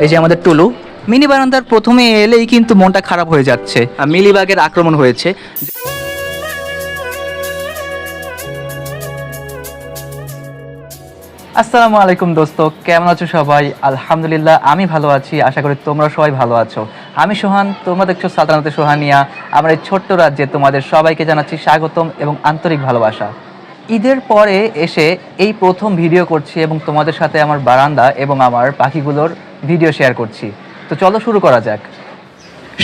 এই যে আমাদের টুলু মিনি বারান্দার প্রথমে এলেই কিন্তু মনটা খারাপ হয়ে যাচ্ছে, মিলিবাগের আক্রমণ হয়েছে। আসসালামু আলাইকুম দোস্ত, কেমন আছো সবাই? আলহামদুলিল্লাহ আমি ভালো আছি, আশা করি তোমরা সবাই ভালো আছো। আমি সোহান, তোমরা দেখছো সালতানাতে সোহানিয়া। আমার এই ছোট্ট রাজ্যে তোমাদের সবাইকে জানাচ্ছি স্বাগতম এবং আন্তরিক ভালোবাসা। ঈদের পরে এসে এই প্রথম ভিডিও করছি এবং তোমাদের সাথে আমার বারান্দা এবং আমার পাখিগুলোর ভিডিও শেয়ার করছি। তো চলো শুরু করা যাক।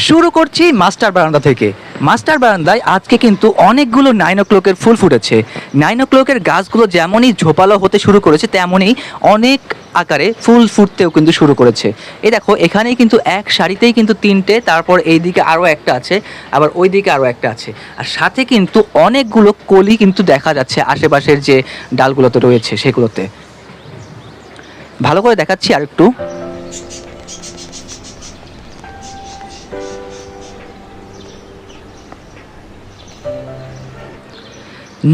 শুরু করছি মাস্টার বারান্দা থেকে। মাস্টার বারান্দায় আজকে কিন্তু অনেকগুলো 9 o'clock ফুল ফুটেছে। 9 o'clock গাছগুলো যেমনই ঝোপালো হতে শুরু করেছে তেমনই অনেক আকারে ফুল ফুটতেও কিন্তু শুরু করেছে। এই দেখো এখানেই কিন্তু এক সারিতেই কিন্তু 3টে, তারপর এই দিকে আরও একটা আছে, আবার ওই দিকে আরও একটা আছে, আর সাথে কিন্তু অনেকগুলো কলি কিন্তু দেখা যাচ্ছে আশেপাশের যে ডালগুলোতে রয়েছে সেগুলোতে। ভালো করে দেখাচ্ছি আর একটু।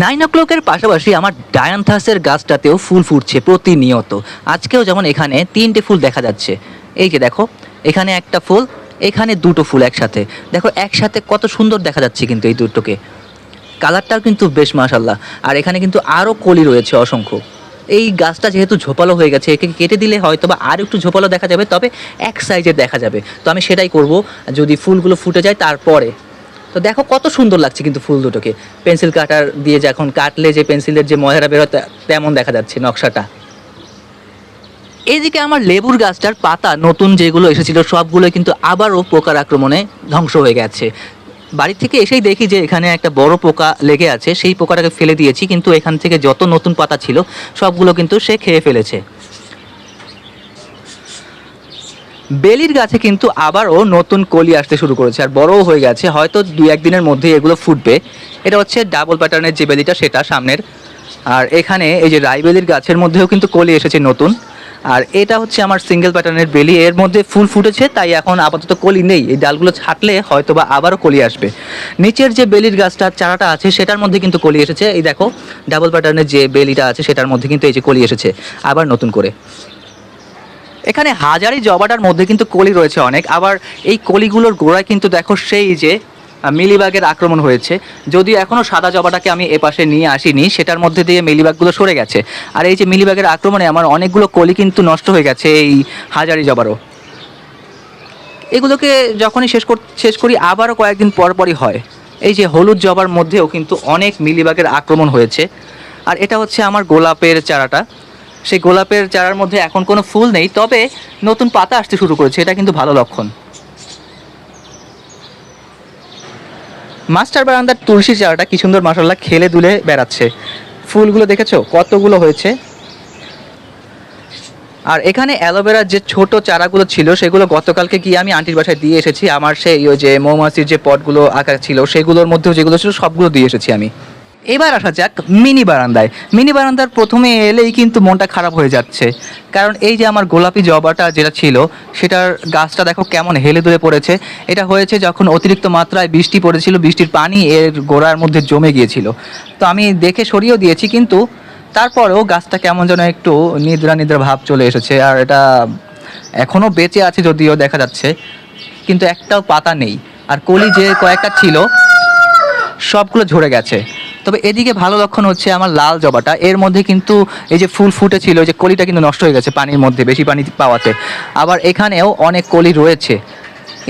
9 o'clock পাশাপাশি আমার ডায়ান্থাসের গাছটাতেও ফুল ফুটছে প্রতিনিয়ত। আজকেও যেমন এখানে 3টে ফুল দেখা যাচ্ছে। এই যে দেখো এখানে একটা ফুল, এখানে 2টো ফুল একসাথে। দেখো একসাথে কত সুন্দর দেখা যাচ্ছে কিন্তু এই দুটোকে, কালারটাও কিন্তু বেশ মাশাল্লাহ। আর এখানে কিন্তু আরও কলি রয়েছে অসংখ্য। এই গাছটা যেহেতু ঝোপালো হয়ে গেছে, একে কেটে দিলে হয়তো বা আর একটু ঝোপালো দেখা যাবে, তবে এক সাইজের দেখা যাবে। তো আমি সেটাই করব যদি ফুলগুলো ফুটে যায় তারপরে। তো দেখো কত সুন্দর লাগছে কিন্তু ফুল দুটোকে, পেন্সিল কাটার দিয়ে যখন কাটলে যে পেন্সিলের যে ময়রা বেরোয় তেমন দেখা যাচ্ছে নকশাটা। এইদিকে আমার লেবুর গাছটার পাতা নতুন যেগুলো এসেছিল সবগুলো কিন্তু আবারও পোকার আক্রমণে ধ্বংস হয়ে গেছে। বাড়ি থেকে এসেই দেখি যে এখানে একটা বড় পোকা লেগে আছে, সেই পোকাটাকে ফেলে দিয়েছি, কিন্তু এখান থেকে যত নতুন পাতা ছিল সবগুলো কিন্তু সে খেয়ে ফেলেছে। বেলির গাছে কিন্তু আবারও নতুন কলি আসতে শুরু করেছে আর বড়ও হয়ে গেছে, হয়তো 2-1 দিনের মধ্যেই এগুলো ফুটবে। এটা হচ্ছে ডাবল প্যাটার্নের যে বেলিটা সেটা সামনের। আর এখানে এই যে রাইবেলির গাছের মধ্যেও কিন্তু কলি এসেছে নতুন। আর এটা হচ্ছে আমার সিঙ্গেল প্যাটার্নের বেলি, এর মধ্যে ফুল ফুটেছে তাই এখন আপাতত কলি নেই। এই ডালগুলো ছাঁটলে হয়তো বা আবারও কলি আসবে। নিচের যে বেলির গাছটার চারাটা আছে সেটার মধ্যে কিন্তু কলি এসেছে। এই দেখো ডাবল প্যাটার্নের যে বেলিটা আছে সেটার মধ্যে কিন্তু এই যে কলি এসেছে আবার নতুন করে। এখানে হাজারি জবাটার মধ্যে কিন্তু কলি রয়েছে অনেক, আবার এই কলিগুলোর গোড়ায় কিন্তু দেখো সেই যে মিলিবাগের আক্রমণ হয়েছে। যদিও এখনও সাদা জবাটাকে আমি এপাশে নিয়ে আসিনি, সেটার মধ্যে দিয়ে মিলিবাগগুলো সরে গেছে। আর এই যে মিলিবাগের আক্রমণে আমার অনেকগুলো কলি কিন্তু নষ্ট হয়ে গেছে এই হাজারি জবারও। এগুলোকে যখনই শেষ করি আবারও কয়েকদিন পরই হয়। এই যে হলুদ জবার মধ্যেও কিন্তু অনেক মিলিবাগের আক্রমণ হয়েছে। আর এটা হচ্ছে আমার গোলাপের চারাটা। সেই গোলাপের চারার মধ্যে এখন কোনো ফুল নেই, তবে নতুন পাতা আসতে শুরু করেছে, এটা কিন্তু ভালো লক্ষণ। মাস্টার বারান্দার তুলসী চারাটা কি সুন্দর মাশাআল্লাহ খেলে দুলে বেড়াচ্ছে। ফুলগুলো দেখেছো কতগুলো হয়েছে। আর এখানে অ্যালোভেরার যে ছোট চারাগুলো ছিল সেগুলো গতকালকে গিয়ে আমি আন্টির বাসায় দিয়ে এসেছি। আমার সেই ওই যে মৌমাছির যে পটগুলো আঁকা ছিল সেগুলোর মধ্যেও যেগুলো ছিল সবগুলো দিয়ে এসেছি আমি। এবার আসা যাক মিনি বারান্দায়। মিনি বারান্দার প্রথমে এলেই কিন্তু মনটা খারাপ হয়ে যাচ্ছে, কারণ এই যে আমার গোলাপি জবাটা যেটা ছিল সেটার গাছটা দেখো কেমন হেলে দুলে পড়েছে। এটা হয়েছে যখন অতিরিক্ত মাত্রায় বৃষ্টি পড়েছিল, বৃষ্টির পানি এর গোড়ার মধ্যে জমে গিয়েছিল। তো আমি দেখে সরিয়েও দিয়েছি, কিন্তু তারপরেও গাছটা কেমন যেন একটু নিদ্রা নিদ্রা ভাব চলে এসেছে। আর এটা এখনও বেঁচে আছে যদিও দেখা যাচ্ছে, কিন্তু একটাও পাতা নেই। আর কলি যে কয়েকটা ছিল সবগুলো ঝরে গেছে। তবে এদিকে ভালো লক্ষণ হচ্ছে আমার লাল জবাটা, এর মধ্যে কিন্তু এই যে ফুল ফুটেছিল, যে কলিটা কিন্তু নষ্ট হয়ে গেছে পানির মধ্যে, বেশি পানি পাওয়াতে। আবার এখানেও অনেক কলি রয়েছে,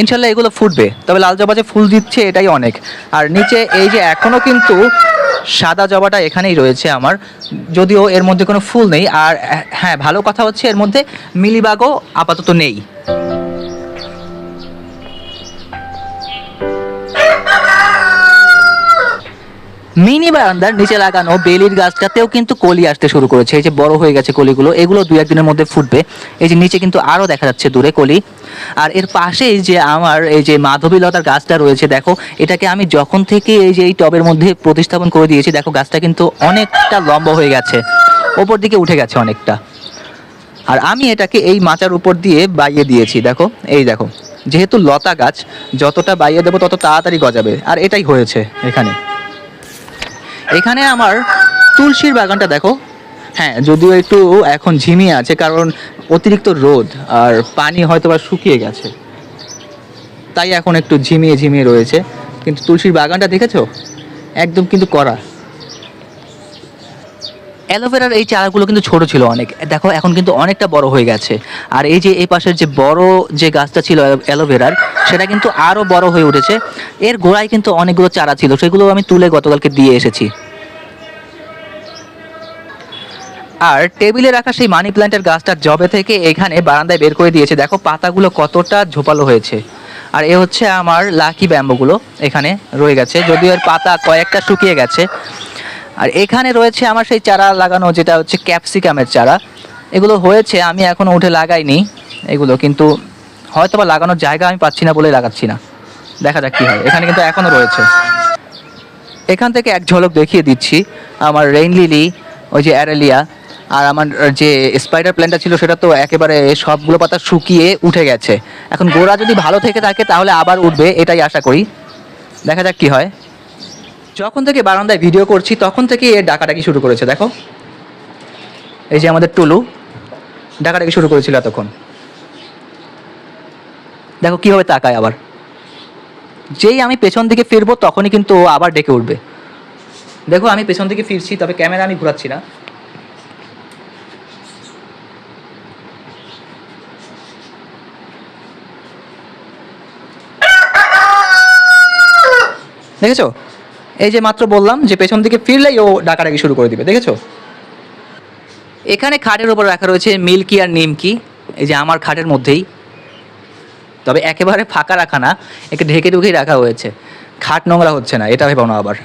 ইনশাল্লাহ এগুলো ফুটবে। তবে লাল জবা যে ফুল দিচ্ছে এটাই অনেক। আর নিচে এই যে এখনও কিন্তু সাদা জবাটা এখানেই রয়েছে আমার, যদিও এর মধ্যে কোনো ফুল নেই। আর হ্যাঁ, ভালো কথা হচ্ছে এর মধ্যে মিলিবাগও আপাতত নেই। মিনি বারান্দার নিচে লাগানো বেলির গাছটাতেও কিন্তু কলি আসতে শুরু করেছে। এই যে বড় হয়ে গেছে কলিগুলো, এগুলো 2-1 দিনের মধ্যে ফুটবে। এই যে নিচে কিন্তু আরও দেখা যাচ্ছে দূরে কলি। আর এর পাশেই যে আমার এই যে মাধবীলতার গাছটা রয়েছে, দেখো এটাকে আমি যখন থেকে এই যে এই টবের মধ্যে প্রতিস্থাপন করে দিয়েছি, দেখো গাছটা কিন্তু অনেকটা লম্বা হয়ে গেছে, ওপর দিকে উঠে গেছে অনেকটা। আর আমি এটাকে এই মাচার উপর দিয়ে বাইয়ে দিয়েছি। দেখো এই দেখো, যেহেতু লতা গাছ যতটা বাইয়ে দেবো তত তাড়াতাড়ি গজাবে, আর এটাই হয়েছে। এখানে আমার তুলসীর বাগানটা দেখো, হ্যাঁ যদিও একটু এখন ঝিমিয়ে আছে, কারণ অতিরিক্ত রোদ আর পানি হয়তো বা শুকিয়ে গেছে, তাই এখন একটু ঝিমিয়ে ঝিমিয়ে রয়েছে। কিন্তু তুলসীর বাগানটা দেখেছো, একদম কিন্তু কড়া। অ্যালোভেরার এই চারাগুলো কিন্তু ছোট ছিল অনেক, দেখো এখন কিন্তু অনেকটা বড় হয়ে গেছে। আর এই যে এই পাশের যে বড় যে গাছটা ছিল অ্যালোভেরার, সেটা কিন্তু আরও বড় হয়ে উঠেছে। এর গোড়ায় কিন্তু অনেকগুলো চারা ছিল, সেগুলো আমি তুলে গতকালকে দিয়ে এসেছি। আর টেবিলে রাখা সেই মানি প্ল্যান্টের গাছটা জবে থেকে এখানে বারান্দায় বের করে দিয়েছে, দেখো পাতাগুলো কতটা ঝোপালো হয়েছে। আর এ হচ্ছে আমার লাকি ব্যাম্বোগুলো এখানে রয়ে গেছে, যদিও এর পাতা কয়েকটা শুকিয়ে গেছে। আর এখানে রয়েছে আমার সেই চারা লাগানো, যেটা হচ্ছে ক্যাপসিকামের চারা। এগুলো হয়েছে, আমি এখনও উঠে লাগাইনি এগুলো, কিন্তু হয়তো বা লাগানোর জায়গা আমি পাচ্ছি না বলে লাগাচ্ছি না। দেখা যাক কী হয়। এখানে কিন্তু এখনও রয়েছে। এখান থেকে এক ঝলক দেখিয়ে দিচ্ছি আমার রেইন লিলি, ওই যে অ্যারেলিয়া, আর আমার যে স্পাইডার প্ল্যান্টটা ছিল সেটা তো একেবারে সবগুলো পাতা শুকিয়ে উঠে গেছে। এখন গোড়া যদি ভালো থেকে থাকে তাহলে আবার উঠবে, এটাই আশা করি। দেখা যাক কী হয়। যখন থেকে বারান্দায় ভিডিও করছি তখন থেকে এর ডাকাডাকি শুরু করেছে, দেখো এই যে আমাদের টুলু ডাকাডাকি শুরু করেছিল এতক্ষণ। দেখো কীভাবে তাকায় আবার, যেই আমি পেছন দিকে ফিরবো তখনই কিন্তু ও আবার ডেকে উঠবে। দেখো আমি পেছন দিকে ফিরছি, তবে ক্যামেরা আমি ঘোরাচ্ছি না। দেখেছো, এই যে মাত্র বললাম যে পেছন দিকে ফিরলেই ও ডাকাডাকি শুরু করে দিবে, দেখেছো। এখানে খাটের উপর রাখা রয়েছে মিল্কি আর নিমকি, এই যে আমার খাটের মধ্যেই, তবে একেবারে ফাঁকা রাখা না, একে ঢেকে ঢুকেই রাখা হয়েছে। খাট নোংরা হচ্ছে না, এটা ভেবো না আবার।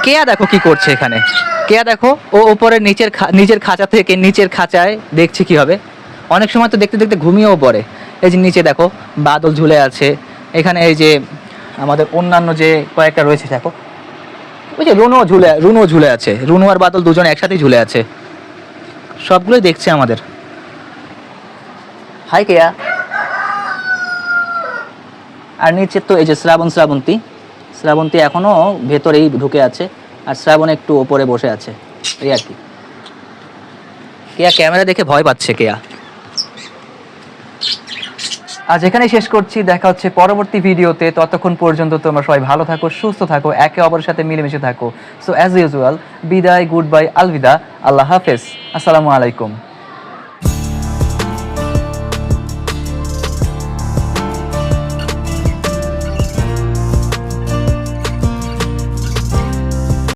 কেয়া দেখো কি করছে এখানে, কেয়া দেখো ও ওপরে নিচের খাঁচা থেকে নিচের খাঁচায় দেখছে কি হবে। অনেক সময় তো দেখতে দেখতে ঘুমিয়েও পড়ে। এই যে নিচে দেখো বাদল ঝুলে আছে, এখানে এই যে আমাদের অন্যান্য যে কয়েকটা রয়েছে দেখো, ওই যে রুনুও ঝুলে আছে, রুনু আর বাদল দুজন একসাথেই ঝুলে আছে। সবগুলোই দেখছে আমাদের। হাই কেয়া। আর নিচে তো এই যে শ্রাবন্তী এখনো ভেতরেই ঢুকে আছে, আর শ্রাবণ একটু ওপরে বসে আছে, এই আর কি। কেয়া ক্যামেরা দেখে ভয় পাচ্ছে কেয়া। আজ এখানেই শেষ করছি, দেখা হচ্ছে পরবর্তী ভিডিওতে। ততক্ষণ পর্যন্ত তোমরা সবাই ভালো থাকো, সুস্থ থাকো, একে অপরের সাথে মিলেমিশে থাকো। সো অ্যাজ ইউজুয়াল, বিদায়, গুড বাই, আলবিদা, আল্লাহ হাফেজ, আসসালামু আলাইকুম।